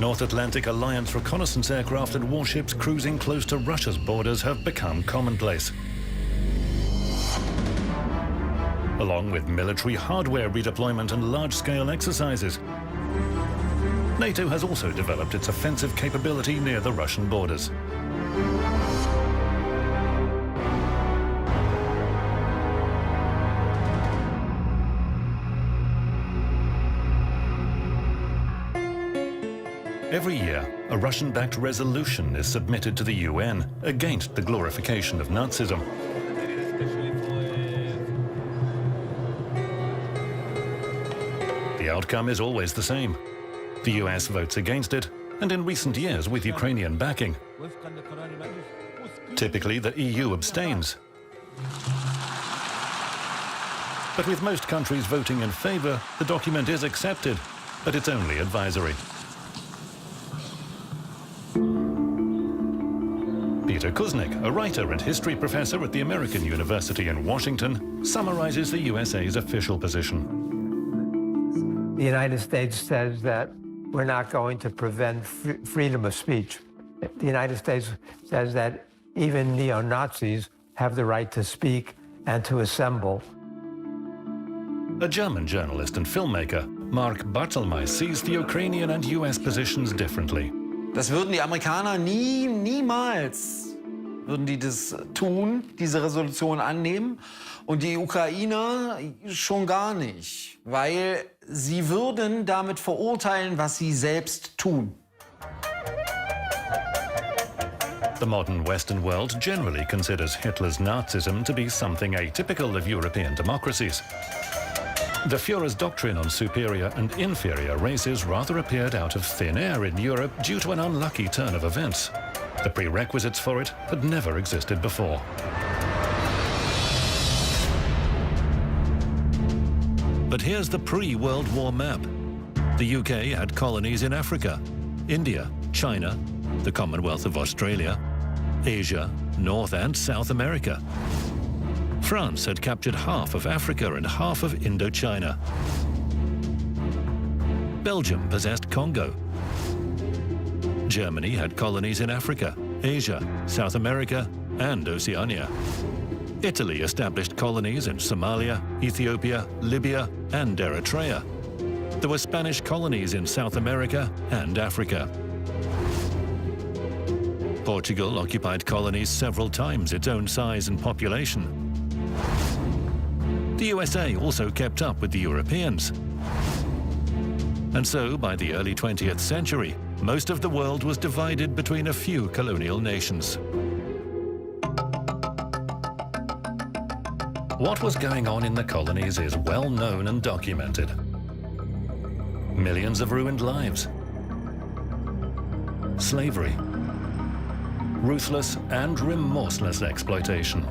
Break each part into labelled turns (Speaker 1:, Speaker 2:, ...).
Speaker 1: North Atlantic Alliance reconnaissance aircraft and warships cruising close to Russia's borders have become commonplace. Along with military hardware redeployment and large-scale exercises, NATO has also developed its offensive capability near the Russian borders. Every year, a Russian-backed resolution is submitted to the UN against the glorification of Nazism. The outcome is always the same. The US votes against it, and in recent years with Ukrainian backing. Typically, the EU abstains. But with most countries voting in favor, the document is accepted, but it's only advisory. Peter Kuznick, a writer and history professor at the American University in Washington, summarizes the USA's official position.
Speaker 2: The United States says that we're not going to prevent freedom of speech. The United States says that even neo-Nazis have the right to speak and to assemble.
Speaker 1: A German journalist and filmmaker, Mark Bartelmeier, sees the Ukrainian and US positions differently.
Speaker 3: Das würden die Amerikaner niemals würden die das tun, diese Resolution annehmen. Und die Ukrainer schon gar nicht, weil sie würden damit verurteilen, was sie selbst tun.
Speaker 1: The modern Western world generally considers Hitler's Nazism to be something atypical of European democracies. The Führer's doctrine on superior and inferior races rather appeared out of thin air in Europe due to an unlucky turn of events. The prerequisites for it had never existed before. But here's the pre-World War map. The UK had colonies in Africa, India, China, the Commonwealth of Australia, Asia, North and South America. France had captured half of Africa and half of Indochina. Belgium possessed Congo. Germany had colonies in Africa, Asia, South America, and Oceania. Italy established colonies in Somalia, Ethiopia, Libya, and Eritrea. There were Spanish colonies in South America and Africa. Portugal occupied colonies several times its own size and population. The USA also kept up with the Europeans. And so, by the early 20th century, most of the world was divided between a few colonial nations. What was going on in the colonies is well known and documented. Millions of ruined lives, slavery, ruthless and remorseless exploitation.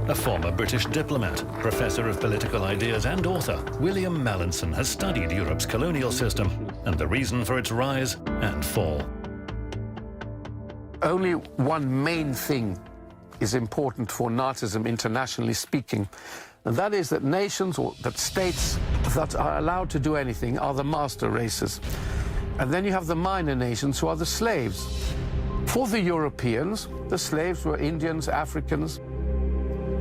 Speaker 1: A former British diplomat, professor of political ideas and author, William Mallinson has studied Europe's colonial system and the reason for its rise and fall.
Speaker 4: Only one main thing is important for Nazism, internationally speaking, and that is that nations or that states that are allowed to do anything are the master races. And then you have the minor nations who are the slaves. For the Europeans, the slaves were Indians, Africans.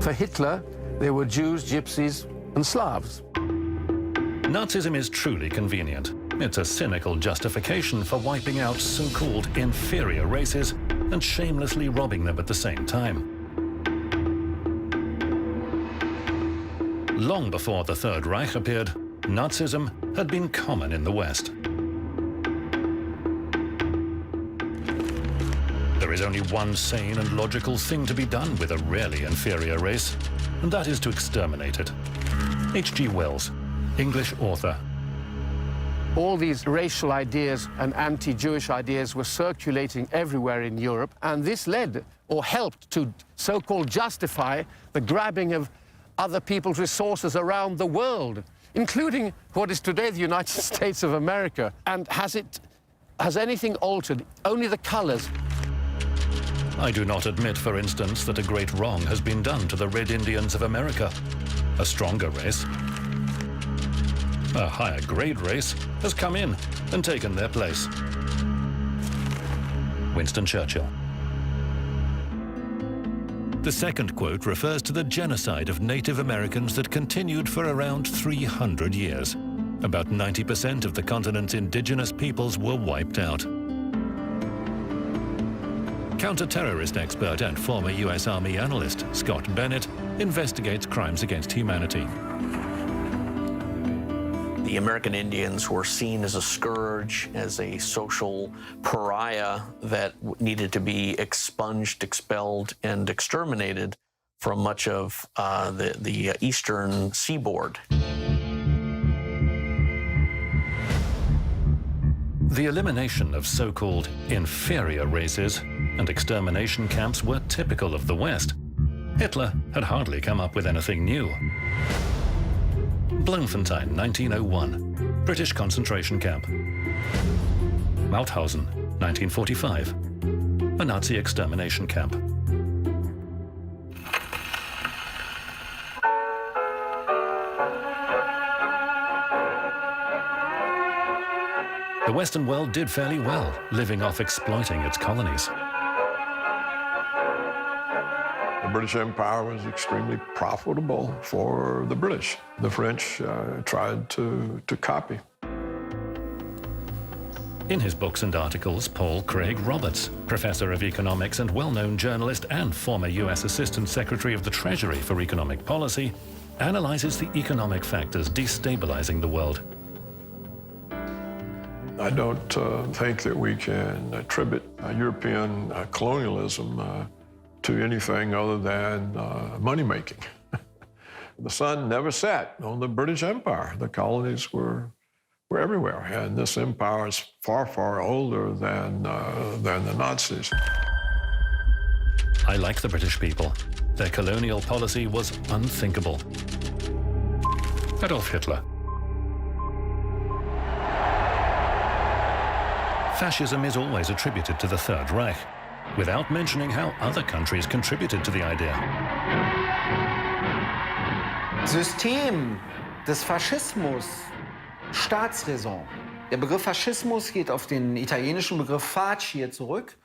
Speaker 4: For Hitler, they were Jews, Gypsies, and Slavs.
Speaker 1: Nazism is truly convenient. It's a cynical justification for wiping out so-called inferior races and shamelessly robbing them at the same time. Long before the Third Reich appeared, Nazism had been common in the West. There is only one sane and logical thing to be done with a really inferior race, and that is to exterminate it. H.G. Wells, English author.
Speaker 4: All these racial ideas and anti-Jewish ideas were circulating everywhere in Europe, and this led or helped to so-called justify the grabbing of other people's resources around the world, including what is today the United States of America. And has anything altered? Only the colors.
Speaker 1: I do not admit, for instance, that a great wrong has been done to the Red Indians of America, a stronger race. A higher grade race has come in and taken their place. Winston Churchill. The second quote refers to the genocide of Native Americans that continued for around 300 years. About 90% of the continent's indigenous peoples were wiped out. Counter-terrorist expert and former US Army analyst Scott Bennett investigates crimes against humanity.
Speaker 5: The American Indians were seen as a scourge, as a social pariah that needed to be expunged, expelled, and exterminated from much of the eastern seaboard.
Speaker 1: The elimination of so-called inferior races and extermination camps were typical of the West. Hitler had hardly come up with anything new. Bloemfontein, 1901, British concentration camp. Mauthausen, 1945, a Nazi extermination camp. The Western world did fairly well, living off exploiting its colonies.
Speaker 6: The British Empire was extremely profitable for the British. The French tried to copy.
Speaker 1: In his books and articles, Paul Craig Roberts, professor of economics and well-known journalist and former US Assistant Secretary of the Treasury for Economic Policy, analyzes the economic factors destabilizing the world.
Speaker 6: I don't think that we can attribute European colonialism to anything other than money-making. The sun never set on the British Empire. The colonies were everywhere, and this empire is far, far older than the Nazis.
Speaker 1: I like the British people. Their colonial policy was unthinkable. Adolf Hitler. Fascism is always attributed to the Third Reich, without mentioning how other countries contributed to the idea.
Speaker 3: System des Faschismus, Staatsräson. Der Begriff Faschismus geht auf den italienischen Begriff facie zurück,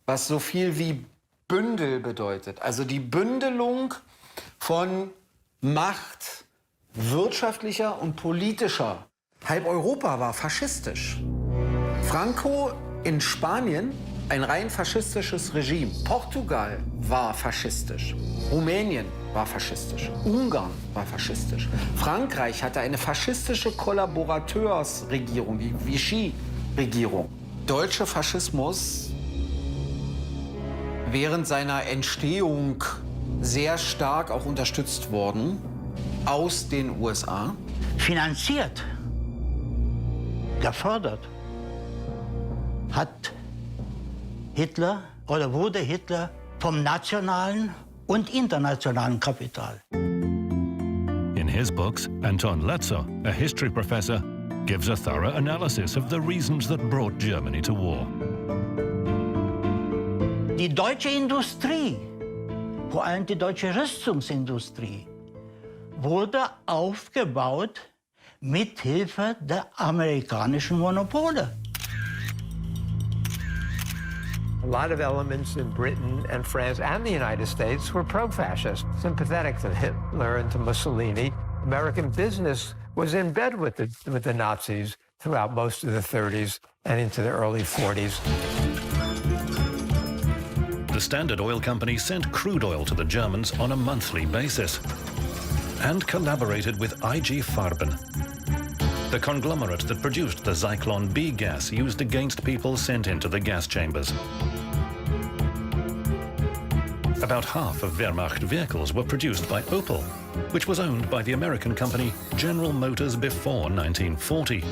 Speaker 3: was so viel wie Bündel bedeutet. Also die Bündelung von Macht, wirtschaftlicher und politischer. Halb Europa war faschistisch. Franco in Spanien, ein rein faschistisches Regime. Portugal war faschistisch. Rumänien war faschistisch. Ungarn war faschistisch. Frankreich hatte eine faschistische Kollaborateursregierung, die Vichy-Regierung. Deutscher Faschismus während seiner Entstehung sehr stark auch unterstützt worden aus den USA.
Speaker 7: Finanziert, gefördert hat Hitler oder wurde Hitler vom nationalen und internationalen Kapital.
Speaker 1: In his books, Anton Letzer, a history professor, gives a thorough analysis of the reasons that brought Germany to war.
Speaker 7: Die deutsche Industrie, vor allem die deutsche Rüstungsindustrie, wurde aufgebaut mit Hilfe der amerikanischen Monopole.
Speaker 2: A lot of elements in Britain and France and the United States were pro-fascist, sympathetic to Hitler and to Mussolini. American business was in bed with the Nazis throughout most of the 30s and into the early 40s.
Speaker 1: The Standard Oil Company sent crude oil to the Germans on a monthly basis and collaborated with IG Farben, the conglomerate that produced the Zyklon B gas used against people sent into the gas chambers. About half of Wehrmacht vehicles were produced by Opel, which was owned by the American company General Motors before 1940.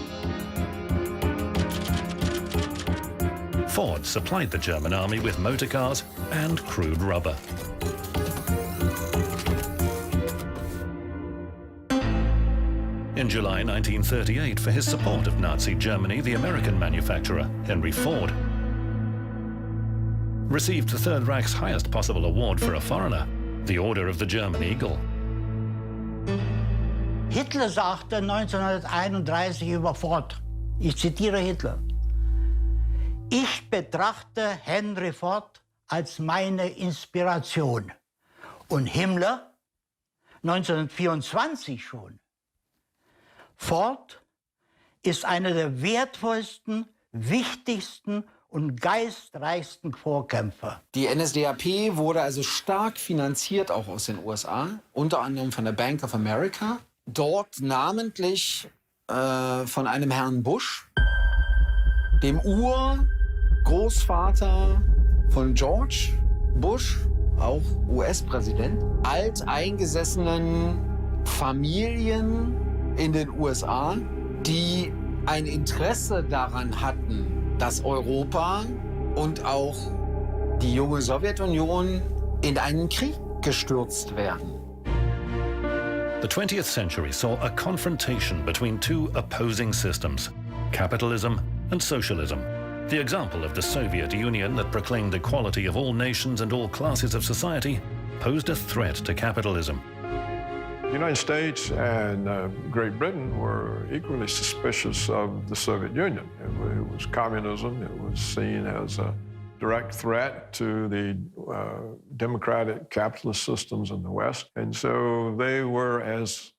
Speaker 1: Ford supplied the German army with motor cars and crude rubber. In July 1938, for his support of Nazi Germany, the American manufacturer, Henry Ford, received the Third Reich's highest possible award for a foreigner, the Order of the German Eagle.
Speaker 7: Hitler sagte 1931 über Ford, ich zitiere Hitler, ich betrachte Henry Ford als meine Inspiration. Und Himmler 1924 schon. Ford ist einer der wertvollsten, wichtigsten und geistreichsten Vorkämpfer.
Speaker 3: Die NSDAP wurde also stark finanziert, auch aus den USA, unter anderem von der Bank of America. Dort namentlich von einem Herrn Bush, dem Urgroßvater von George Bush, auch US-Präsident, alteingesessenen Familien in den USA, die ein Interesse daran hatten, dass Europa und auch die junge Sowjetunion in einen Krieg gestürzt werden.
Speaker 1: The 20th century saw a confrontation between two opposing systems, capitalism and socialism. The example of the Soviet Union that proclaimed equality of all nations and all classes of society posed a threat to capitalism.
Speaker 6: The United States and Great Britain were equally suspicious of the Soviet Union. It was communism. It was seen as a direct threat to the democratic capitalist systems in the West. And so they were as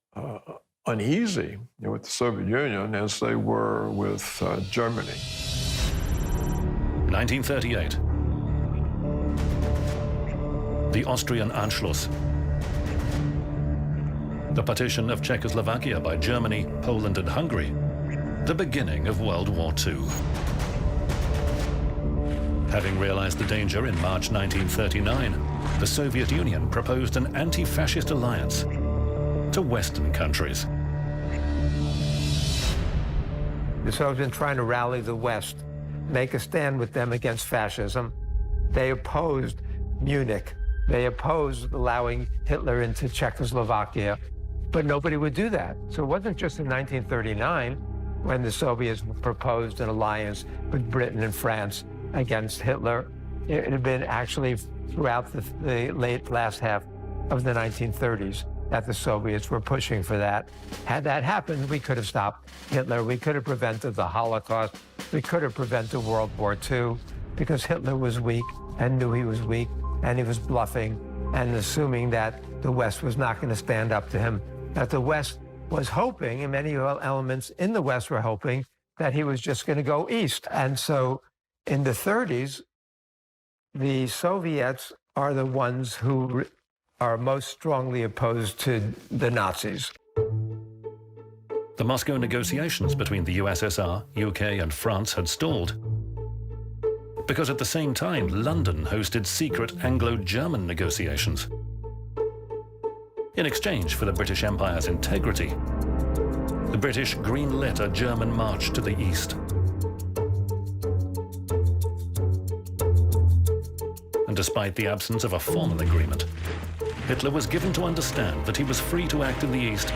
Speaker 6: uneasy with the Soviet Union as they were with Germany.
Speaker 1: 1938. The Austrian Anschluss. The partition of Czechoslovakia by Germany, Poland and Hungary. The beginning of World War II. Having realized the danger in March 1939, the Soviet Union proposed an anti-fascist alliance to Western countries.
Speaker 2: The Soviets been trying to rally the West, make a stand with them against fascism. They opposed Munich. They opposed allowing Hitler into Czechoslovakia, but nobody would do that. So it wasn't just in 1939 when the Soviets proposed an alliance with Britain and France against Hitler. It had been actually throughout the last half of the 1930s that the Soviets were pushing for that. Had that happened, we could have stopped Hitler. We could have prevented the Holocaust. We could have prevented World War II, because Hitler was weak and knew he was weak, and he was bluffing and assuming that the West was not going to stand up to him, that the West was hoping, and many elements in the West were hoping, that he was just going to go east. And so in the 30s, the Soviets are the ones who are most strongly opposed to the Nazis.
Speaker 1: The Moscow negotiations between the USSR, UK and France had stalled, because at the same time London hosted secret Anglo-German negotiations. In exchange for the British Empire's integrity, the British greenlit a German march to the east. And despite the absence of a formal agreement, Hitler was given to understand that he was free to act in the east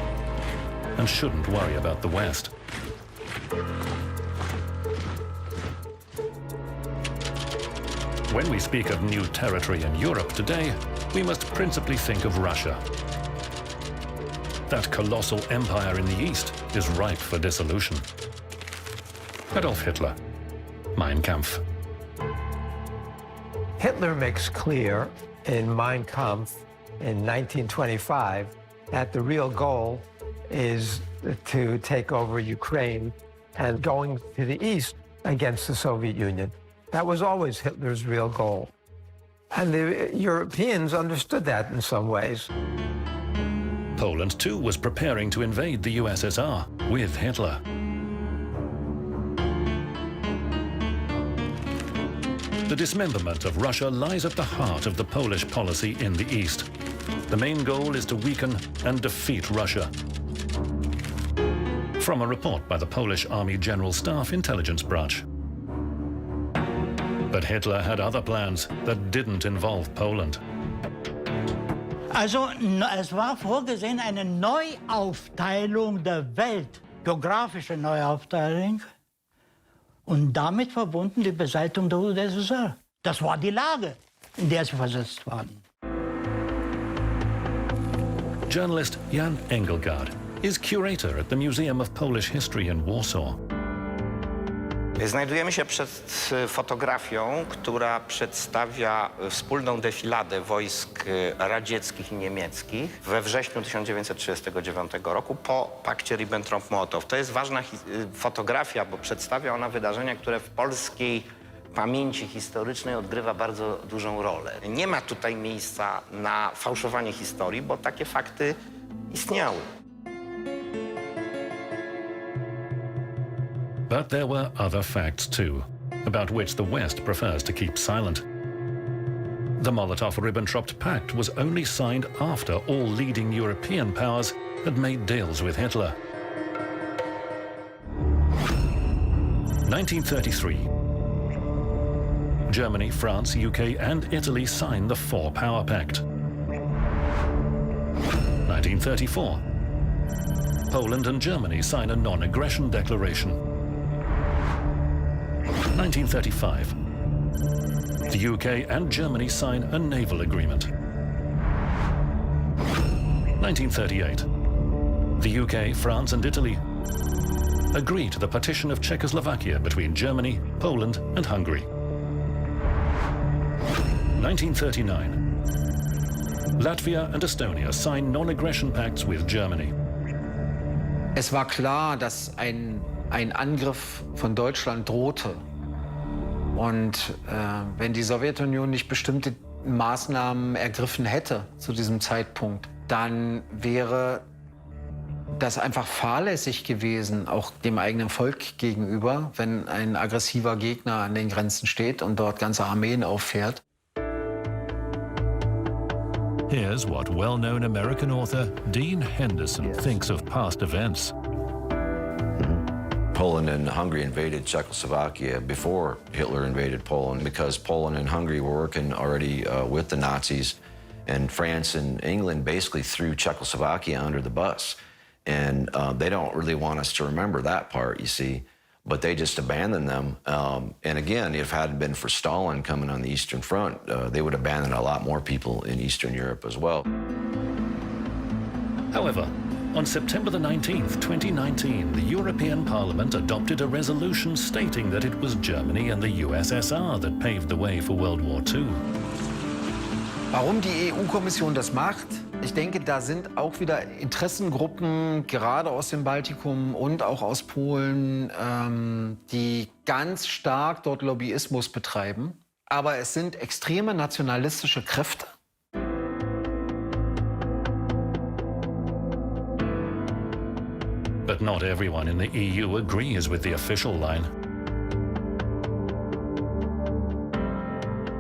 Speaker 1: and shouldn't worry about the west. When we speak of new territory in Europe today, we must principally think of Russia. That colossal empire in the east is ripe for dissolution. Adolf Hitler, Mein Kampf.
Speaker 2: Hitler makes clear in Mein Kampf in 1925 that the real goal is to take over Ukraine and going to the east against the Soviet Union. That was always Hitler's real goal. And the Europeans understood that in some ways.
Speaker 1: Poland, too, was preparing to invade the USSR with Hitler. The dismemberment of Russia lies at the heart of the Polish policy in the East. The main goal is to weaken and defeat Russia. From a report by the Polish Army General Staff Intelligence Branch. But Hitler had other plans that didn't involve Poland.
Speaker 7: Also es war vorgesehen eine Neuaufteilung der Welt, geografische Neuaufteilung und damit verbunden die Beseitigung der UdSSR. Das war die Lage, in der sie versetzt waren.
Speaker 1: Journalist Jan Engelgaard is curator at the Museum of Polish History in Warsaw.
Speaker 8: Znajdujemy się przed fotografią, która przedstawia wspólną defiladę wojsk radzieckich i niemieckich we wrześniu 1939 roku po pakcie Ribbentrop-Mołotow. To jest ważna fotografia, bo przedstawia ona wydarzenia, które w polskiej pamięci historycznej odgrywa bardzo dużą rolę. Nie ma tutaj miejsca na fałszowanie historii, bo takie fakty istniały.
Speaker 1: But there were other facts too, about which the West prefers to keep silent. The Molotov-Ribbentrop Pact was only signed after all leading European powers had made deals with Hitler. 1933. Germany, France, UK and Italy signed the Four-Power Pact. 1934. Poland and Germany sign a non-aggression declaration. 1935. The UK and Germany sign a naval agreement. 1938. The UK, France and Italy agree to the partition of Czechoslovakia between Germany, Poland and Hungary. 1939. Latvia and Estonia sign non-aggression pacts with Germany.
Speaker 3: Es war klar, dass ein Angriff von Deutschland drohte. Und wenn die Sowjetunion nicht bestimmte Maßnahmen ergriffen hätte zu diesem Zeitpunkt, dann wäre das einfach fahrlässig gewesen, auch dem eigenen Volk gegenüber, wenn ein aggressiver Gegner an den Grenzen steht und dort ganze Armeen auffährt.
Speaker 9: Here's what well-known American author Dean Henderson thinks of past events.
Speaker 10: Poland and Hungary invaded Czechoslovakia before Hitler invaded Poland because Poland and Hungary were working already with the Nazis, and France and England basically threw Czechoslovakia under the bus. And they don't really want us to remember that part, you see, but they just abandoned them. And again, if it hadn't been for Stalin coming on the Eastern Front, they would abandon a lot more people in Eastern Europe as well.
Speaker 1: However, on September the 19th, 2019, the European Parliament adopted a resolution stating that it was Germany and the USSR that paved the way for World War II.
Speaker 3: Warum die EU-Kommission das macht? Ich denke, da sind auch wieder Interessengruppen, gerade aus dem Baltikum und auch aus Polen, die ganz stark dort Lobbyismus betreiben. Aber es sind extreme nationalistische Kräfte.
Speaker 1: But not everyone in the EU agrees with the official line.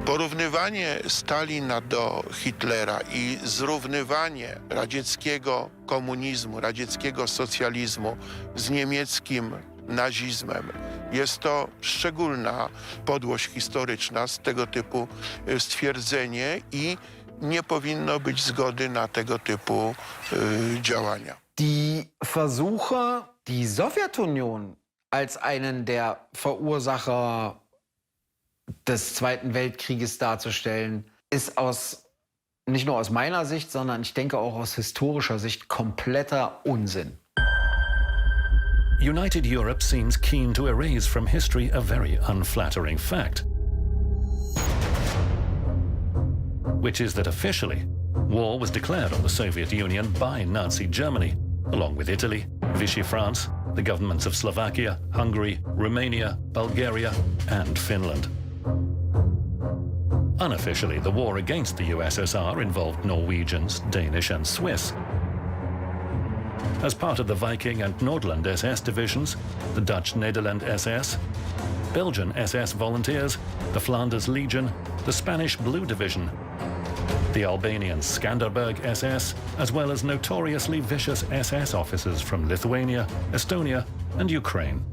Speaker 11: Porównywanie Stalina do Hitlera i zrównywanie radzieckiego komunizmu, radzieckiego socjalizmu z niemieckim nazizmem jest to szczególna podłość historyczna z tego typu stwierdzenie i nie powinno być zgody na tego typu działania.
Speaker 3: Die Versuche, die Sowjetunion als einen der Verursacher des Zweiten Weltkrieges darzustellen, ist nicht nur aus meiner Sicht, sondern ich denke auch aus historischer Sicht kompletter Unsinn.
Speaker 1: United Europe seems keen to erase from history a very unflattering fact, which is that officially, war was declared on the Soviet Union by Nazi Germany, along with Italy, Vichy France, the governments of Slovakia, Hungary, Romania, Bulgaria, and Finland. Unofficially, the war against the USSR involved Norwegians, Danish, and Swiss. As part of the Viking and Nordland SS divisions, the Dutch Nederland SS, Belgian SS volunteers, the Flanders Legion, the Spanish Blue Division, the Albanian Skanderberg SS, as well as notoriously vicious SS officers from Lithuania, Estonia, and Ukraine.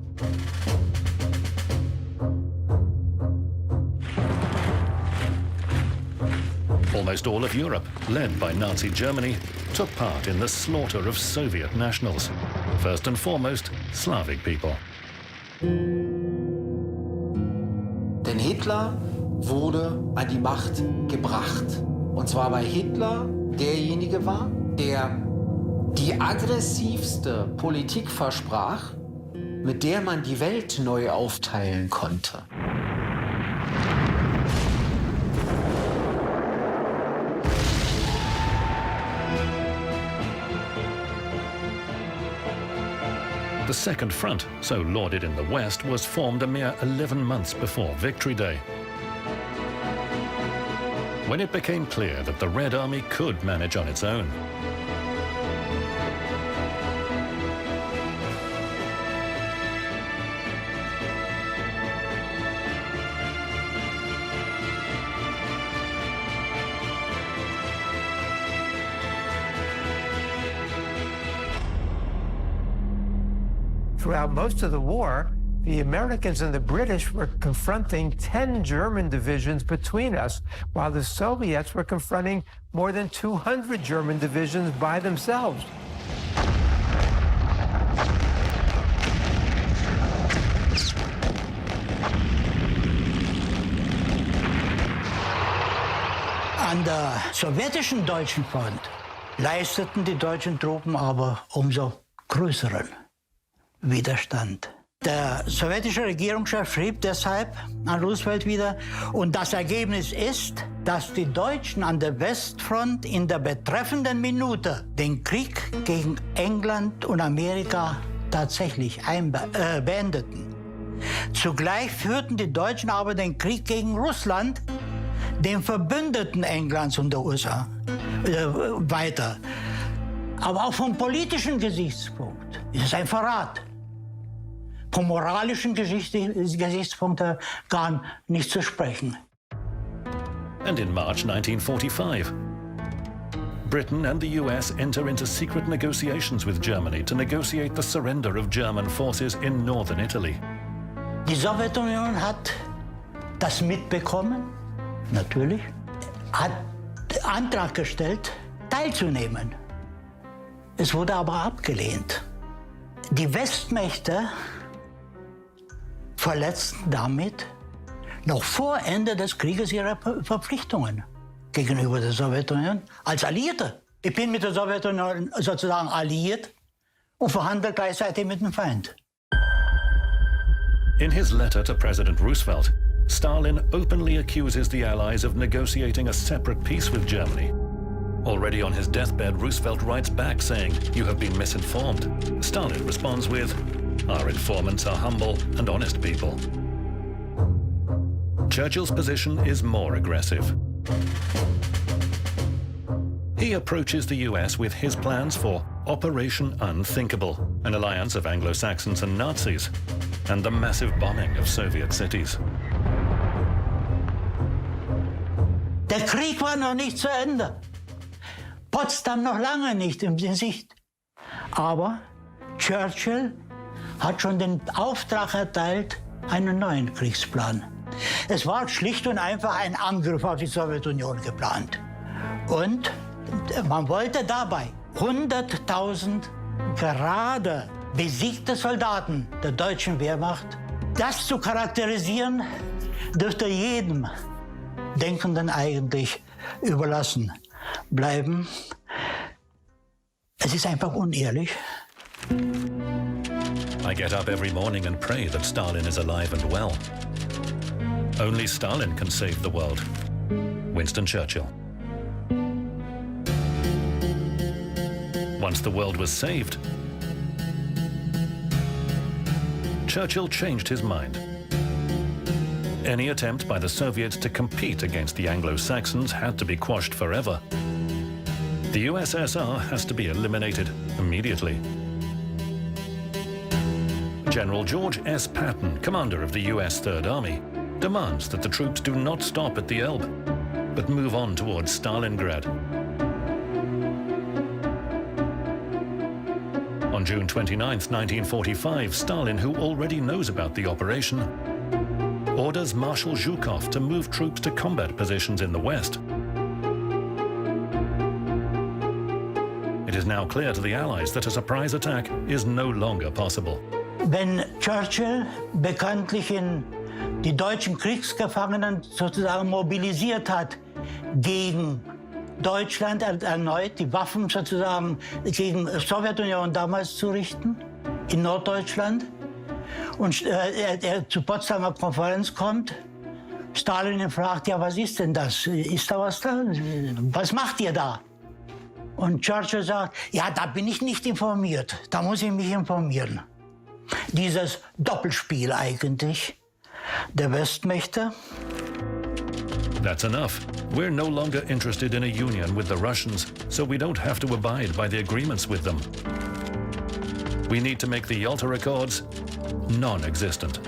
Speaker 1: Almost all of Europe, led by Nazi Germany, took part in the slaughter of Soviet nationals, first and foremost Slavic people.
Speaker 3: Denn Hitler wurde an die Macht gebracht. Und zwar weil Hitler derjenige war, der
Speaker 12: die aggressivste Politik versprach, mit der man die Welt neu aufteilen konnte.
Speaker 1: The Second Front, so lauded in the West, was formed a mere 11 months before Victory Day, when it became clear that the Red Army could manage on its own.
Speaker 2: Throughout most of the war, the Americans and the British were confronting 10 German divisions between us, while the Soviets were confronting more than 200 German divisions by themselves.
Speaker 7: An der sowjetischen deutschen Front leisteten die deutschen Truppen aber umso größeren Widerstand. Der sowjetische Regierungschef schrieb deshalb an Roosevelt wieder, und das Ergebnis ist, dass die Deutschen an der Westfront in der betreffenden Minute den Krieg gegen England und Amerika tatsächlich beendeten. Zugleich führten die Deutschen aber den Krieg gegen Russland, den Verbündeten Englands und der USA, weiter. Aber auch vom politischen Gesichtspunkt ist es ein Verrat. Vom moralischen Gesichtspunkt gar nicht zu sprechen.
Speaker 1: And in March 1945, Britain and the US enter into secret negotiations with Germany to negotiate the surrender of German forces in northern Italy.
Speaker 7: Die Sowjetunion hat das mitbekommen, natürlich, hat Antrag gestellt, teilzunehmen. Es wurde aber abgelehnt. Die Westmächte verletzten damit noch vor Ende des Krieges ihre Verpflichtungen gegenüber der Sowjetunion als Alliierte. Ich bin mit der Sowjetunion sozusagen alliiert und verhandle gleichzeitig mit dem Feind.
Speaker 1: In his letter to President Roosevelt, Stalin openly accuses the Allies of negotiating a separate peace with Germany. Already on his deathbed, Roosevelt writes back saying, "You have been misinformed." Stalin responds with, "Our informants are humble and honest people." Churchill's position is more aggressive. He approaches the US with his plans for Operation Unthinkable, an alliance of Anglo-Saxons and Nazis, and the massive bombing of Soviet cities.
Speaker 7: Der Krieg war noch nicht zu Ende. Potsdam noch lange nicht in Sicht. Aber Churchill hat schon den Auftrag erteilt, einen neuen Kriegsplan. Es war schlicht und einfach ein Angriff auf die Sowjetunion geplant. Und man wollte dabei 100.000 gerade besiegte Soldaten der deutschen Wehrmacht, das zu charakterisieren, dürfte jedem Denkenden eigentlich überlassen bleiben. Es ist einfach unehrlich.
Speaker 1: I get up every morning and pray that Stalin is alive and well. Only Stalin can save the world. Winston Churchill. Once the world was saved, Churchill changed his mind. Any attempt by the Soviets to compete against the Anglo-Saxons had to be quashed forever. The USSR has to be eliminated immediately. General George S. Patton, commander of the US Third Army, demands that the troops do not stop at the Elbe, but move on towards Stalingrad. On June 29, 1945, Stalin, who already knows about the operation, orders Marshal Zhukov to move troops to combat positions in the west. It is now clear to the Allies that a surprise attack is no longer possible.
Speaker 7: Wenn Churchill bekanntlich die deutschen Kriegsgefangenen sozusagen mobilisiert hat gegen Deutschland erneut die Waffen sozusagen gegen die Sowjetunion damals zu richten, in Norddeutschland. Und er zur Potsdamer Konferenz kommt, Stalin ihn fragt, ja, was ist denn das? Ist da was da? Was macht ihr da? Und Churchill sagt, ja, da bin ich nicht informiert, da muss ich mich informieren. Dieses Doppelspiel eigentlich der Westmächte.
Speaker 1: That's enough. We're no longer interested in a union with the Russians, so we don't have to abide by the agreements with them. We need to make the Yalta Accords non-existent.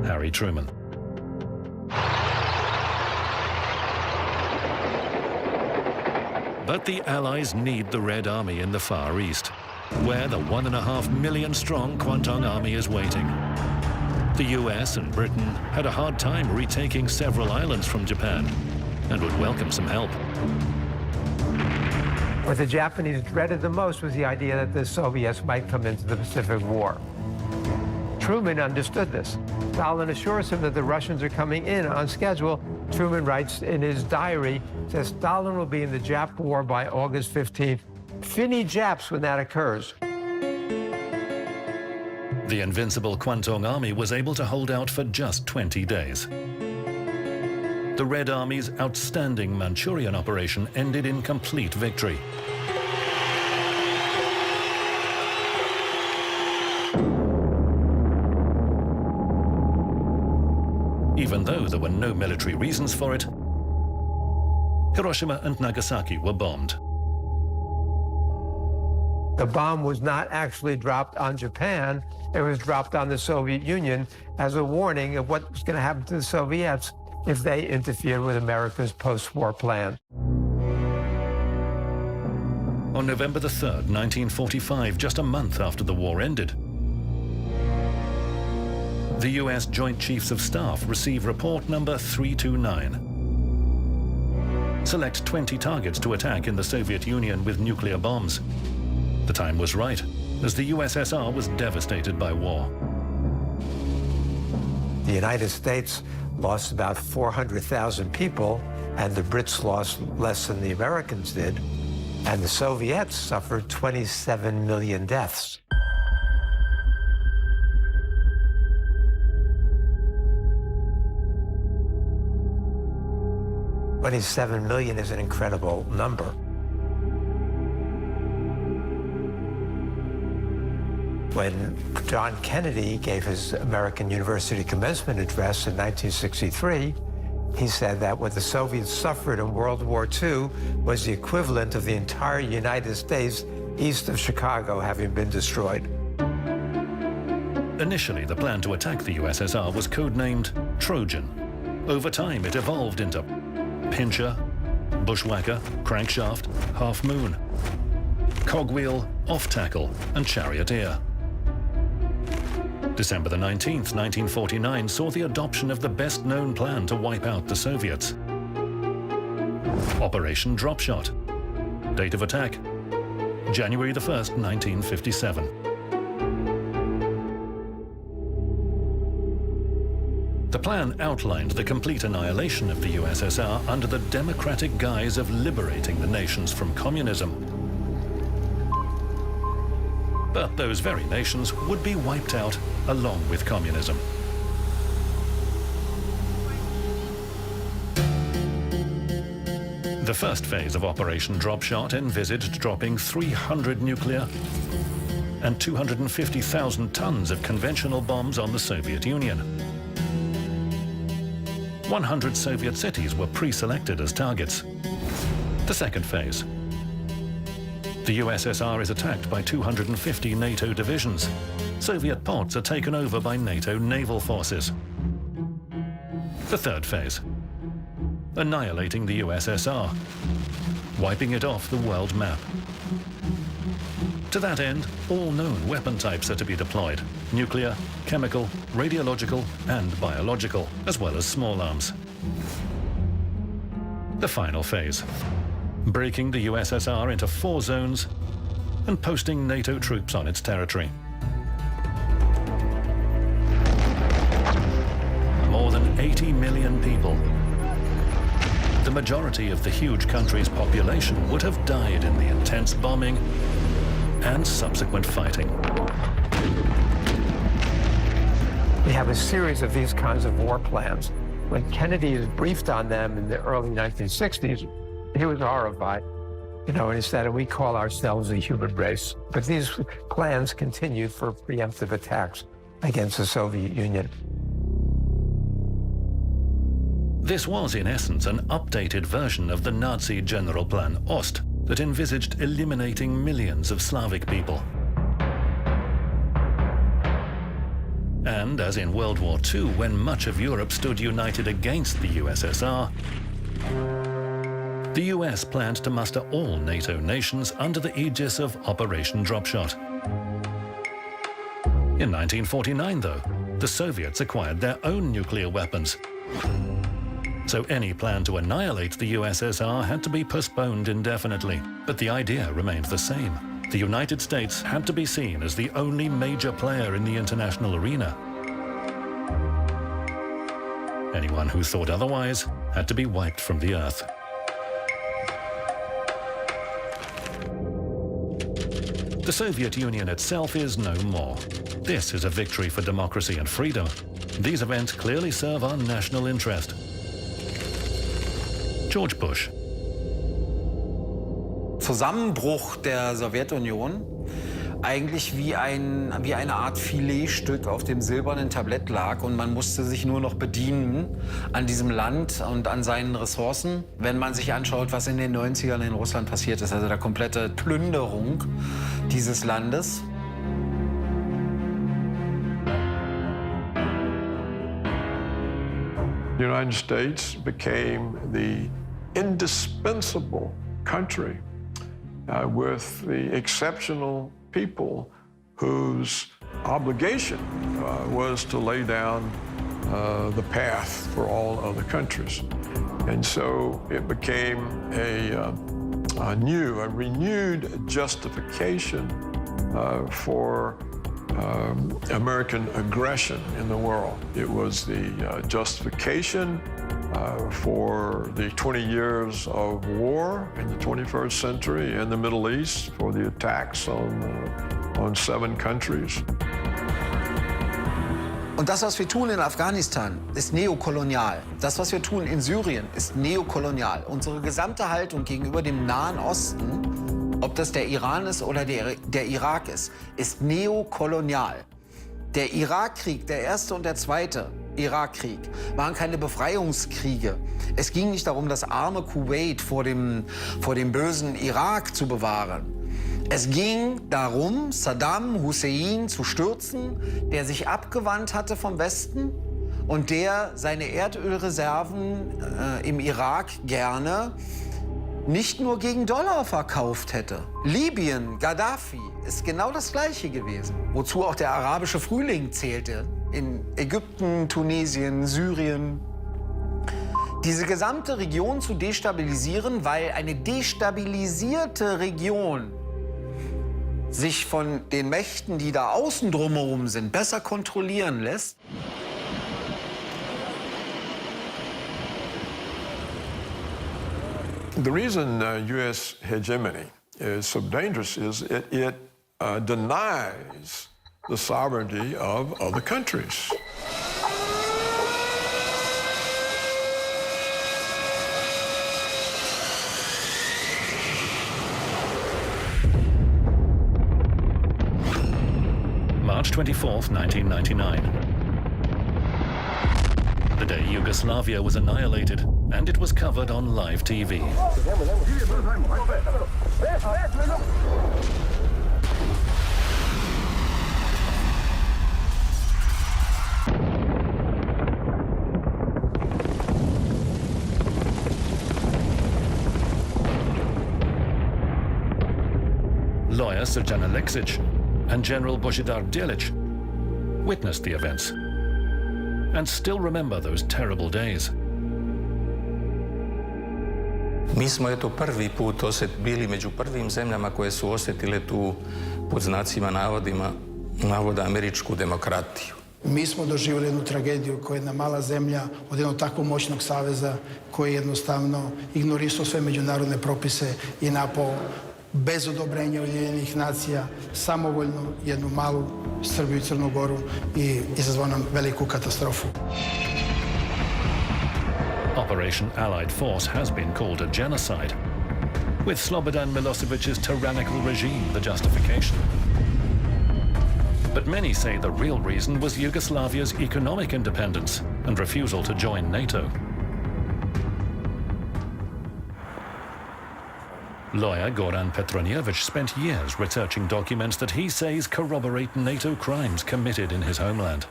Speaker 1: Harry Truman. But the Allies need the Red Army in the Far East, where the 1.5 million strong Kwantung Army is waiting. The US and Britain had a hard time retaking several islands from Japan and would welcome some help.
Speaker 2: What the Japanese dreaded the most was the idea that the Soviets might come into the Pacific War. Truman understood this. Stalin assures him that the Russians are coming in on schedule. Truman writes in his diary, says Stalin will be in the Jap War by August 15th. Finny Japs when that occurs.
Speaker 1: The invincible Kwantung Army was able to hold out for just 20 days. The Red Army's outstanding Manchurian operation ended in complete victory. Even though there were no military reasons for it, Hiroshima and Nagasaki were bombed.
Speaker 2: The bomb was not actually dropped on Japan, it was dropped on the Soviet Union as a warning of what was going to happen to the Soviets if they interfered with America's post-war plan.
Speaker 1: On November the 3rd, 1945, just a month after the war ended, the US Joint Chiefs of Staff receive report number 329. Select 20 targets to attack in the Soviet Union with nuclear bombs. The time was right, as the USSR was devastated by war.
Speaker 2: The United States lost about 400,000 people, and the Brits lost less than the Americans did, and the Soviets suffered 27 million deaths. $27 million is an incredible number. When John Kennedy gave his American University commencement address in 1963, he said that what the Soviets suffered in World War II was the equivalent of the entire United States east of Chicago having been destroyed.
Speaker 1: Initially, the plan to attack the USSR was codenamed Trojan. Over time, it evolved into Pincher, Bushwhacker, Crankshaft, Half Moon, Cogwheel, Off Tackle, and Charioteer. December the 19th, 1949 saw the adoption of the best-known plan to wipe out the Soviets. Operation Dropshot. Date of attack, January the 1st, 1957. The plan outlined the complete annihilation of the USSR under the democratic guise of liberating the nations from communism. But those very nations would be wiped out along with communism. The first phase of Operation Dropshot envisaged dropping 300 nuclear and 250,000 tons of conventional bombs on the Soviet Union. 100 Soviet cities were pre-selected as targets. The second phase. The USSR is attacked by 250 NATO divisions. Soviet ports are taken over by NATO naval forces. The third phase. Annihilating the USSR, wiping it off the world map. To that end, all known weapon types are to be deployed: nuclear, chemical, radiological, and biological, as well as small arms. The final phase: breaking the USSR into 4 zones and posting NATO troops on its territory. More than 80 million people. the majority of the huge country's population would have died in the intense bombing and subsequent fighting.
Speaker 2: We have a series of these kinds of war plans. When Kennedy is briefed on them in the early 1960s, he was horrified. You know, and he said, we call ourselves a human race. But these plans continued for preemptive attacks against the Soviet Union.
Speaker 1: This was, in essence, an updated version of the Nazi General Plan Ost that envisaged eliminating millions of Slavic people. And as in World War II, when much of Europe stood united against the USSR, the US planned to muster all NATO nations under the aegis of Operation Dropshot. In 1949, though, the Soviets acquired their own nuclear weapons. So any plan to annihilate the USSR had to be postponed indefinitely. But the idea remained the same. The United States had to be seen as the only major player in the international arena. Anyone who thought otherwise had to be wiped from the earth. The Soviet Union itself is no more. This is a victory for democracy and freedom. These events clearly serve our national interest. George Bush.
Speaker 3: Zusammenbruch der Sowjetunion, eigentlich wie eine Art Filetstück auf dem silbernen Tablett lag und man musste sich nur noch bedienen an diesem Land und an seinen Ressourcen. Wenn man sich anschaut, was in den 90ern in Russland passiert ist, also der komplette Plünderung dieses Landes.
Speaker 6: The United States became the indispensable country with the exceptional people whose obligation was to lay down the path for all other countries. And so it became a renewed justification for American aggression in the world. It was the justification for the 20 years of war in the 21st century in the Middle East, for the attacks on 7 countries.
Speaker 12: Und das, was wir tun in Afghanistan, ist neokolonial. Das, was wir tun in Syrien, ist neokolonial. Unsere gesamte Haltung gegenüber dem Nahen Osten, ob das der Iran ist oder der Irak ist neokolonial. Der Irakkrieg, der erste und der zweite Irakkrieg, waren keine Befreiungskriege. Es ging nicht darum, das arme Kuwait vor dem bösen Irak zu bewahren. Es ging darum, Saddam Hussein zu stürzen, der sich abgewandt hatte vom Westen und der seine Erdölreserven im Irak gerne nicht nur gegen Dollar verkauft hätte. Libyen, Gaddafi, ist genau das Gleiche gewesen. Wozu auch der arabische Frühling zählte. In Ägypten, Tunesien, Syrien. Diese gesamte Region zu destabilisieren, weil eine destabilisierte Region sich von den Mächten, die da außen drumherum sind, besser kontrollieren lässt.
Speaker 6: The reason U.S. hegemony is so dangerous is it denies the sovereignty of other countries.
Speaker 1: March 24th, 1999. The day Yugoslavia was annihilated, and it was covered on live TV. Lawyer Srđan Aleksić and General Božidar Djelić witnessed the events and still remember those terrible days.
Speaker 13: Mi smo prvi put bili među prvim zemljama koje su osjetile tu, pod znacima navoda, američku demokratiju.
Speaker 14: Mi smo doživjeli jednu tragediju koja je jedna mala zemlja od jednog takvog moćnog saveza koji jednostavno ignorisao sve međunarodne propise i napao bez odobrenja Ujedinjenih nacija samovoljno jednu malu Srbiju i Crnu Goru i izazvao nam veliku katastrofu.
Speaker 1: Operation Allied Force has been called a genocide, with Slobodan Milosevic's tyrannical regime the justification. But many say the real reason was Yugoslavia's economic independence and refusal to join NATO. Lawyer Goran Petronijevic spent years researching documents that he says corroborate NATO crimes committed in his homeland.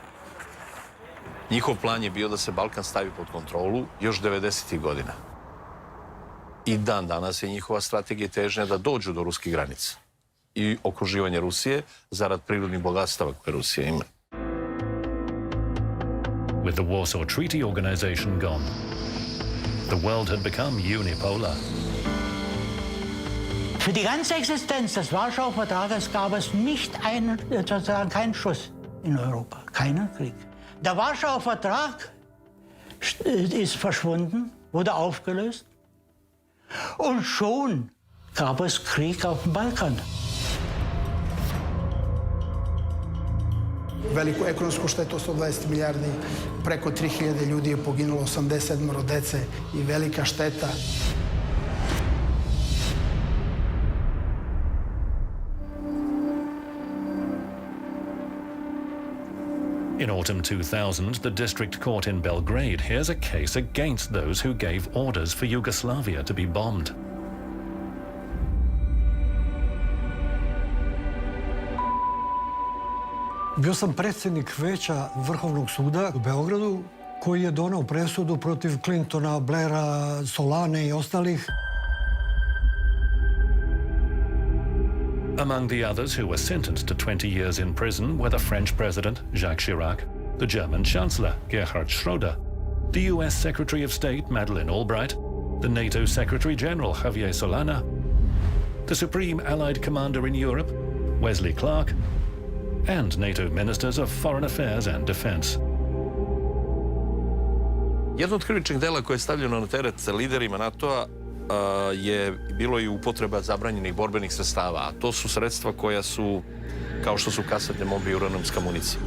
Speaker 15: Njihov plan je bio da se Balkan stavi pod kontrolu još 90. godina. I dan danas je njihova strategija težnja da dođu do ruskih granica i okruživanje Rusije zarad prirodnih bogatstava koje Rusija ima.
Speaker 1: With the Warsaw Treaty Organization gone, the world had become unipolar.
Speaker 7: Für die ganze Existenz des Warschauer Vertrages gab es nicht sozusagen keinen Schuss in Europa, keinen Krieg. Der Warschauer Vertrag ist verschwunden, wurde aufgelöst und schon gab es Krieg auf dem Balkan.
Speaker 14: Veliku ekonomsku štetu, 120 milijardi, preko 3000 ljudi je poginulo, 87 dece i velika šteta.
Speaker 1: In autumn 2000, the district court in Belgrade hears a case against those who gave orders for Yugoslavia to be bombed.
Speaker 16: Bio sam predsjednik veća Vrhovnog suda u Beogradu koji je doneo presudu protiv Clintona, Blaira, Solane i ostalih.
Speaker 1: Among the others who were sentenced to 20 years in prison were the French President, Jacques Chirac, the German Chancellor, Gerhard Schröder, the US Secretary of State, Madeleine Albright, the NATO Secretary-General, Javier Solana, the Supreme Allied Commander in Europe, Wesley Clark, and NATO Ministers of Foreign Affairs and Defense.
Speaker 15: Jedno od krivičnih dela koje je stavljeno na teret liderima NATO-a je bilo i upotreba zabranjenih borbenih sredstava, a to su sredstva koja su, kao što su kasetne bombe i uranijumska municija.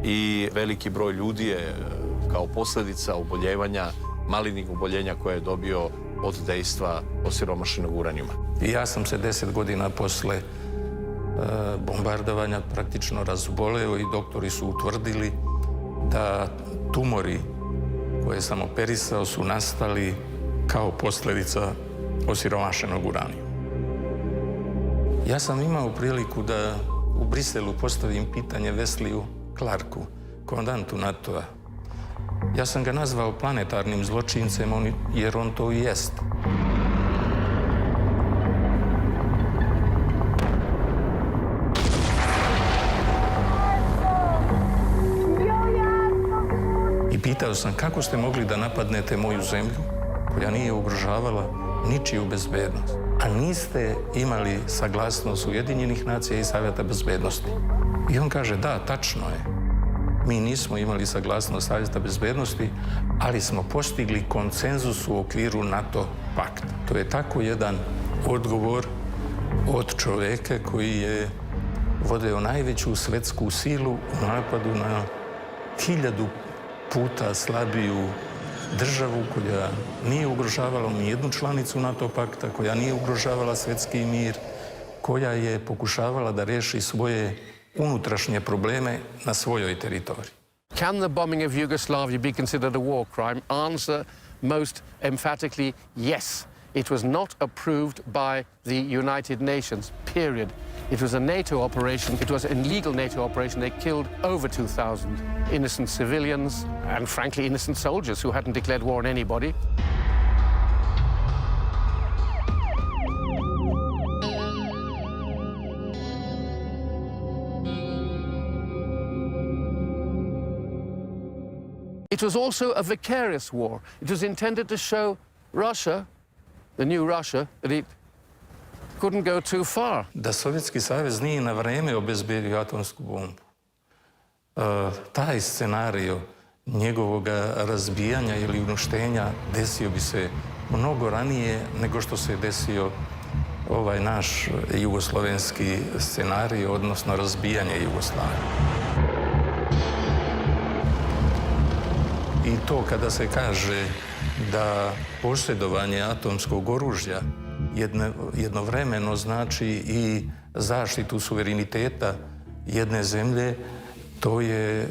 Speaker 15: I veliki broj ljudi je kao posljedica oboljevanja, malignih oboljenja koje je dobio od dejstva osiromašenog uranijuma.
Speaker 13: I ja sam se 10 godina posle bombardovanja praktično razboleo i doktori su utvrdili da tumori koje sam operisao su nastali kao posljedica osiromašenog uranijuma. Ja sam imao priliku da u Briselu postavim pitanje Wesliju Clarku, komandantu NATO-a. Ja sam ga nazvao planetarnim zločincem, jer on to i jest. I pitao sam kako ste mogli da napadnete moju zemlju, koja nije ugrožavala ničiju bezbednost, a niste imali saglasnost Ujedinjenih nacija i Savjeta bezbednosti. I on kaže, da, tačno je. Mi nismo imali saglasnost Savjeta bezbednosti, ali smo postigli konsenzus u okviru NATO pakta. To je tako jedan odgovor od čoveka koji je vodeo najveću svetsku silu u napadu na 1000 puta slabiju državu koja nije ugrožavala ni jednu članicu NATO pakta, koja nije ugrožavala svetski mir, koja je pokušavala da reši svoje unutrašnje probleme na svojoj teritoriji.
Speaker 4: Can the bombing of Yugoslavia be considered a war crime? Answer most emphatically yes. It was not approved by the United Nations, period. It was a NATO operation. It was an illegal NATO operation. They killed over 2,000 innocent civilians and, frankly, innocent soldiers who hadn't declared war on anybody. It was also a vicarious war. It was intended to show Russia, the new Russia, that it couldn't go too far.
Speaker 13: Da Sovjetski savez nije na vreme obezbedio atomsku bombu, taj scenario njegovog razbijanja ili uništenja desio bi se mnogo ranije nego što se desio ovaj naš jugoslovenski scenarij, odnosno razbijanje Jugoslavije. I to kada se kaže da posjedovanje atomskog oružja jednovremeno znači i zaštitu suvereniteta jedne zemlje, to je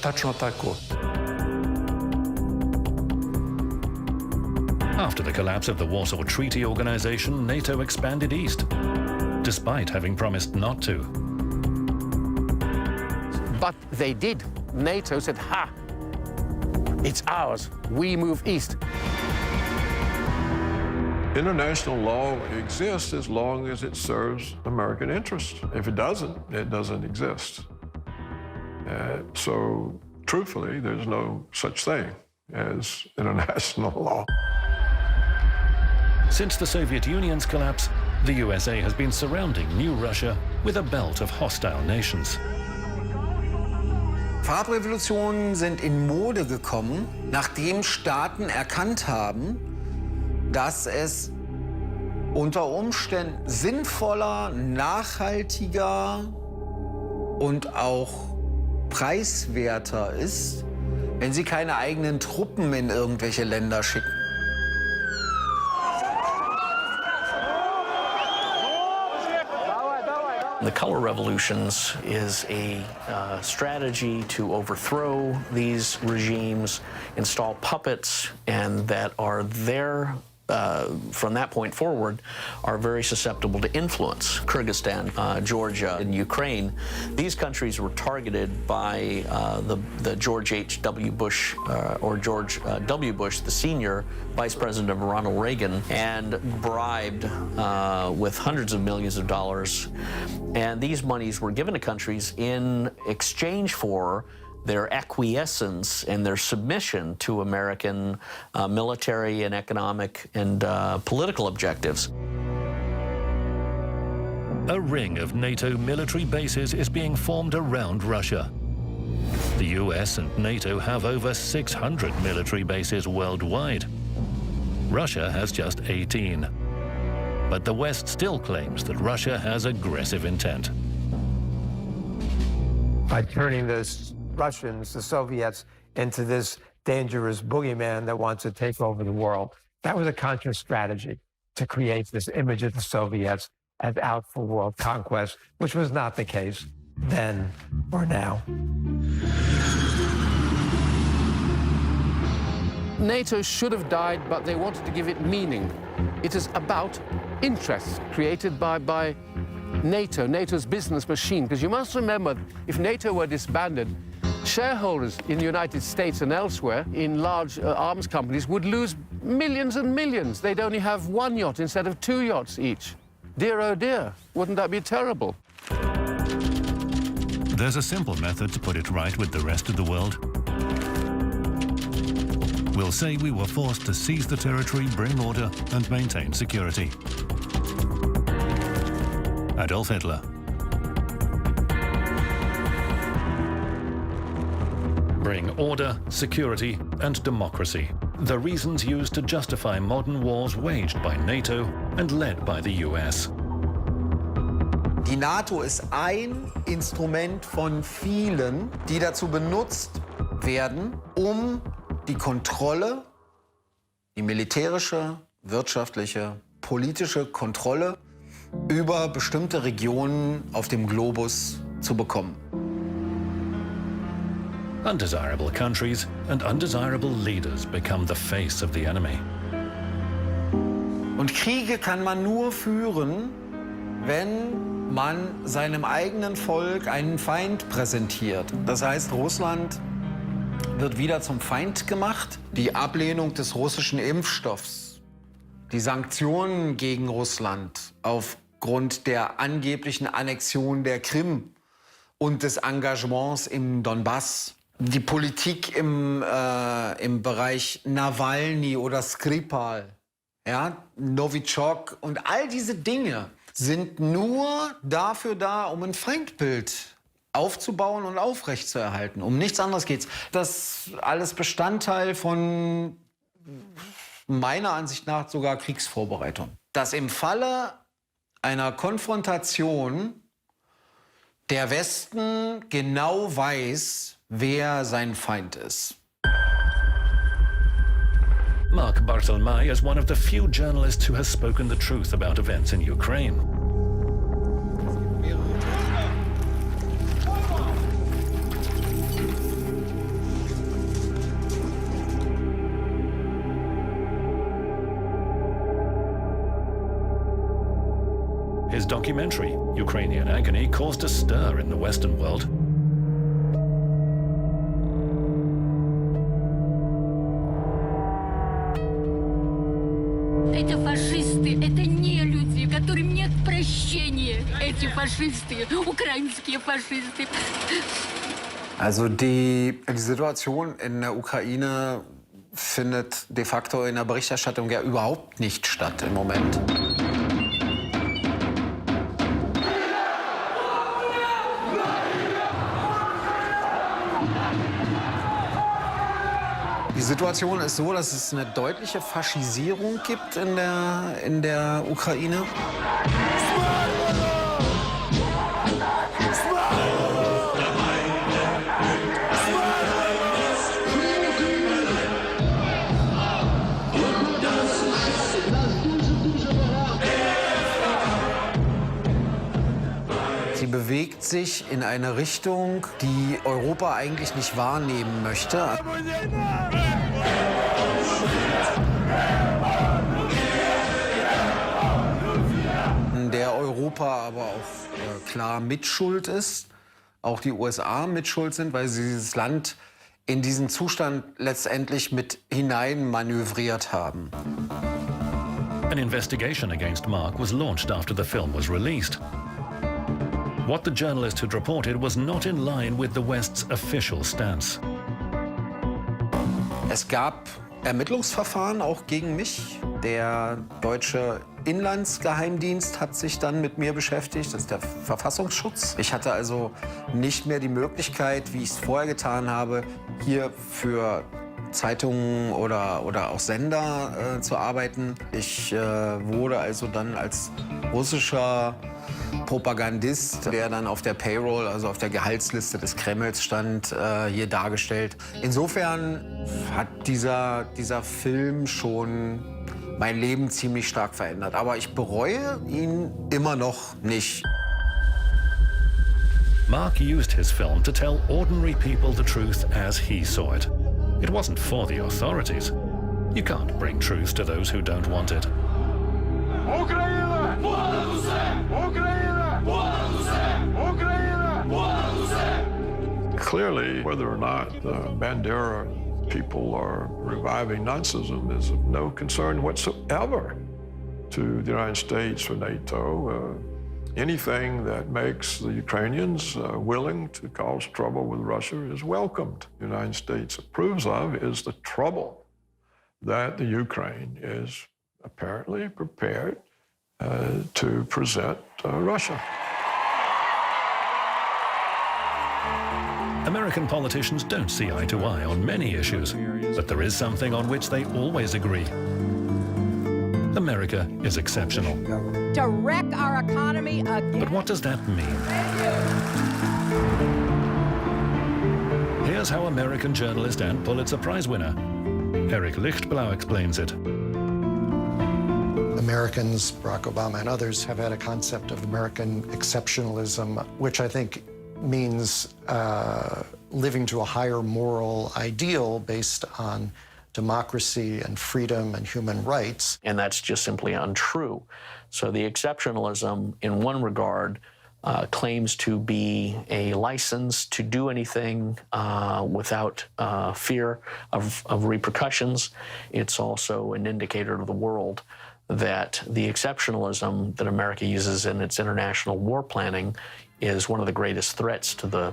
Speaker 13: tačno tako.
Speaker 1: After the collapse of the Warsaw Treaty Organization, NATO expanded east, despite having promised not to.
Speaker 4: But they did. NATO said, ha, it's ours. We move east.
Speaker 6: International law exists as long as it serves American interests. If it doesn't exist. So, truthfully, there's no such thing as international law.
Speaker 1: Since the Soviet Union's collapse, the USA has been surrounding new Russia with a belt of hostile nations.
Speaker 12: Farbrevolutionen sind in Mode gekommen, nachdem Staaten erkannt haben, dass es unter Umständen sinnvoller, nachhaltiger und auch preiswerter ist, wenn sie keine eigenen Truppen in irgendwelche Länder schicken.
Speaker 5: The color revolutions is a strategy to overthrow these regimes, install puppets, and that are there from that point forward are very susceptible to influence. Kyrgyzstan, Georgia, and Ukraine, these countries were targeted by the George H.W. Bush, or George W. Bush, the senior vice president of Ronald Reagan, and bribed with hundreds of millions of dollars. And these monies were given to countries in exchange for their acquiescence and their submission to American military and economic and political objectives.
Speaker 1: A ring of NATO military bases is being formed around Russia. The US and NATO have over 600 military bases worldwide. Russia has just 18. But the West still claims that Russia has aggressive intent.
Speaker 2: By turning the Russians, the Soviets, into this dangerous boogeyman that wants to take over the world. That was a conscious strategy to create this image of the Soviets as out for world conquest, which was not the case then or now.
Speaker 4: NATO should have died, but they wanted to give it meaning. It is about interests created by NATO, NATO's business machine. Because you must remember, if NATO were disbanded, shareholders in the United States and elsewhere in large arms companies would lose millions and millions. They'd only have one yacht instead of 2 yachts each. Dear, oh dear, wouldn't that be terrible?
Speaker 9: There's a simple method to put it right with the rest of the world. We'll say we were forced to seize the territory, bring order, and maintain security. Adolf Hitler.
Speaker 1: Bring order, security, and democracy. The reasons used to justify modern wars waged by NATO and led by the US.
Speaker 12: Die NATO ist ein Instrument von vielen, die dazu benutzt werden, um die Kontrolle, die militärische, wirtschaftliche, politische Kontrolle über bestimmte Regionen auf dem Globus zu bekommen.
Speaker 1: Undesirable countries and undesirable leaders become the face of the enemy.
Speaker 12: Und Kriege kann man nur führen, wenn man seinem eigenen Volk einen Feind präsentiert. Das heißt, Russland wird wieder zum Feind gemacht. Die Ablehnung des russischen Impfstoffs, die Sanktionen gegen Russland aufgrund der angeblichen Annexion der Krim und des Engagements im Donbass. Die Politik im Bereich Nawalny oder Skripal, ja, Novichok und all diese Dinge sind nur dafür da, um ein Feindbild aufzubauen und aufrechtzuerhalten. Um nichts anderes geht's. Das ist alles Bestandteil von meiner Ansicht nach sogar Kriegsvorbereitung. Dass im Falle einer Konfrontation der Westen genau weiß, wer sein Feind ist.
Speaker 1: Mark Barthelmay is one of the few journalists who has spoken the truth about events in Ukraine. His documentary, Ukrainian Agony, caused a stir in the Western world.
Speaker 17: Эти фашисты, это не люди, которым нет прощения. Эти фашисты, украинские фашисты.
Speaker 12: Also die Situation in der Ukraine findet de facto in der Berichterstattung ja überhaupt nicht statt im Moment. Die Situation ist so, dass es eine deutliche Faschisierung gibt in der Ukraine. Sie bewegt sich in eine Richtung, die Europa eigentlich nicht wahrnehmen möchte. Der Europa aber auch klar Mitschuld ist, auch die USA Mitschuld sind, weil sie dieses Land in diesen Zustand letztendlich mit hineinmanövriert haben.
Speaker 1: An investigation against Mark was launched after the film was released. What the journalist had reported was not in line with the West's official stance.
Speaker 12: Es gab Ermittlungsverfahren auch gegen mich. Der deutsche Inlandsgeheimdienst hat sich dann mit mir beschäftigt, das ist der Verfassungsschutz. Ich hatte also nicht mehr die Möglichkeit, wie ich es vorher getan habe, hier für Zeitungen oder auch Sender zu arbeiten. Ich wurde also dann als russischer Propagandist, der dann auf der Payroll, also auf der Gehaltsliste des Kremls stand, hier dargestellt. Insofern hat dieser Film schon mein Leben ziemlich stark verändert. Aber ich bereue ihn immer noch nicht.
Speaker 1: Mark used his film to tell ordinary people the truth as he saw it. It wasn't for the authorities. You can't bring truth to those who don't want it.
Speaker 6: Clearly, whether or not the Bandera people are reviving Nazism is of no concern whatsoever to the United States or NATO. Anything that makes the Ukrainians willing to cause trouble with Russia is welcomed. The United States approves of is the trouble that the Ukraine is apparently prepared to present Russia.
Speaker 1: American politicians don't see eye to eye on many issues, but there is something on which they always agree. America is exceptional.
Speaker 18: To wreck our economy again.
Speaker 1: But what does that mean? Here's how American journalist and Pulitzer Prize winner Eric Lichtblau explains it.
Speaker 19: Americans, Barack Obama and others, have had a concept of American exceptionalism, which I think means living to a higher moral ideal based on democracy and freedom and human rights.
Speaker 5: And that's just simply untrue. So the exceptionalism, in one regard, claims to be a license to do anything without fear of repercussions. It's also an indicator to the world that the exceptionalism that America uses in its international war planning is one of the greatest threats to the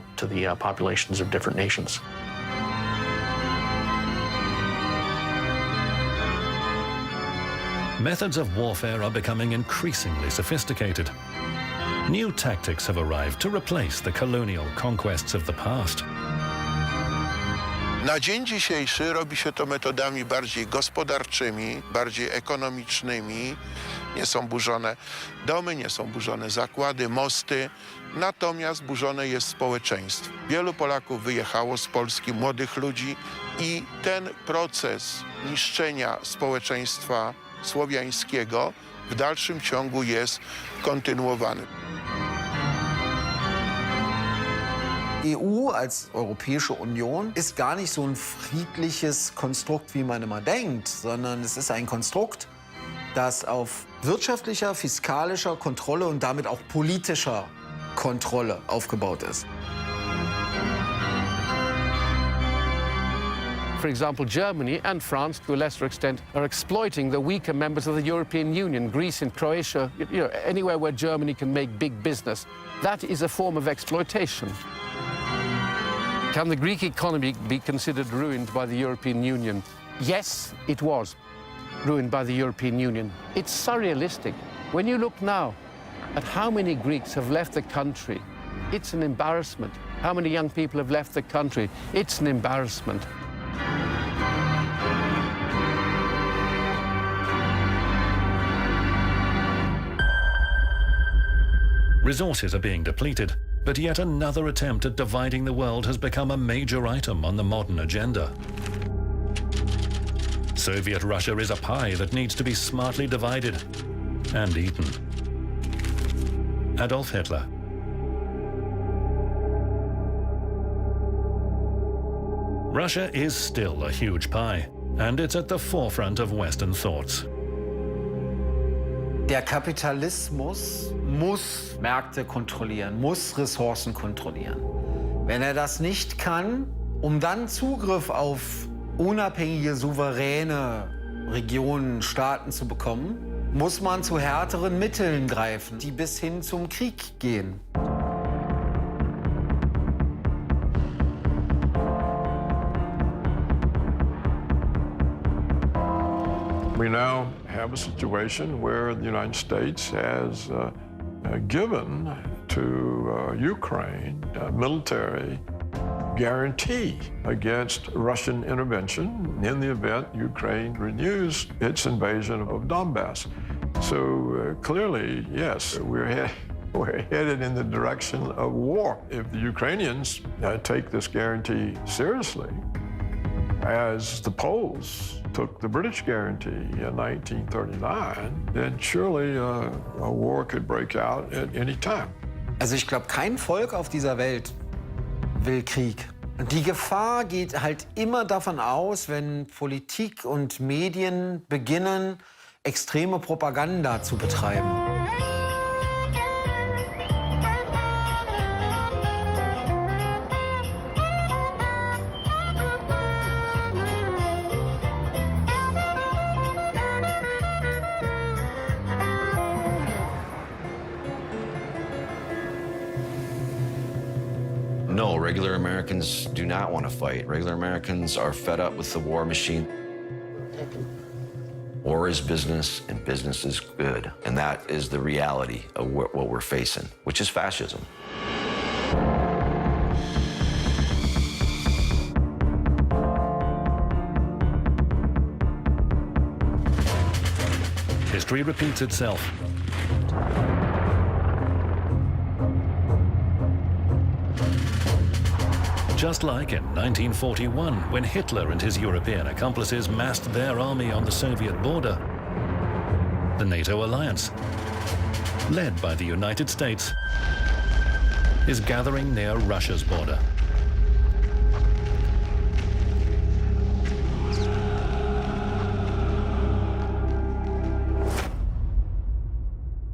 Speaker 5: populations of different nations.
Speaker 1: Methods of warfare are becoming increasingly sophisticated. New tactics have arrived to replace the colonial conquests of the past.
Speaker 11: Na dzień dzisiejszy robi się to metodami bardziej gospodarczymi, bardziej ekonomicznymi. Nie są burzone domy, nie są burzone zakłady, mosty, natomiast burzone jest społeczeństwo. Wielu Polaków wyjechało z Polski, młodych ludzi, i ten proces niszczenia społeczeństwa słowiańskiego w dalszym ciągu jest kontynuowany.
Speaker 12: EU als Europäische Union ist gar nicht so ein friedliches Konstrukt, wie man immer denkt, sondern es ist ein Konstrukt, das auf wirtschaftlicher, fiskalischer Kontrolle und damit auch politischer Kontrolle aufgebaut ist.
Speaker 4: For example, Germany and France, to a lesser extent, are exploiting the weaker members of the European Union, Greece and Croatia, anywhere where Germany can make big business. That is a form of exploitation. Can the Greek economy be considered ruined by the European Union? Yes, it was ruined by the European Union. It's surrealistic. When you look now at how many Greeks have left the country, it's an embarrassment. How many young people have left the country? It's an embarrassment.
Speaker 1: Resources are being depleted, but yet another attempt at dividing the world has become a major item on the modern agenda. Soviet Russia is a pie that needs to be smartly divided and eaten. Adolf Hitler. Russia is still a huge pie, and it's at the forefront of Western thoughts.
Speaker 12: Der Kapitalismus muss Märkte kontrollieren, muss Ressourcen kontrollieren. Wenn er das nicht kann, um dann Zugriff auf unabhängige, souveräne Regionen, Staaten zu bekommen, muss man zu härteren Mitteln greifen, die bis hin zum Krieg gehen.
Speaker 6: We now have a situation where the United States has given to Ukraine a military guarantee against Russian intervention in the event Ukraine renews its invasion of Donbass. So clearly, yes, we're headed in the direction of war. If the Ukrainians take this guarantee seriously, as the Poles took the British guarantee in 1939, then surely a war could break out at any time.
Speaker 12: Also ich glaube, kein Volk auf dieser Welt will Krieg. Die Gefahr geht halt immer davon aus, wenn Politik und Medien beginnen, extreme Propaganda zu betreiben.
Speaker 10: No, regular Americans do not want to fight. Regular Americans are fed up with the war machine. War is business, and business is good. And that is the reality of what we're facing, which is fascism.
Speaker 1: History repeats itself. Just like in 1941, when Hitler and his European accomplices massed their army on the Soviet border, the NATO alliance, led by the United States, is gathering near Russia's border.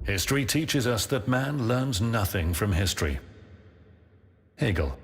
Speaker 1: History teaches us that man learns nothing from history. Hegel.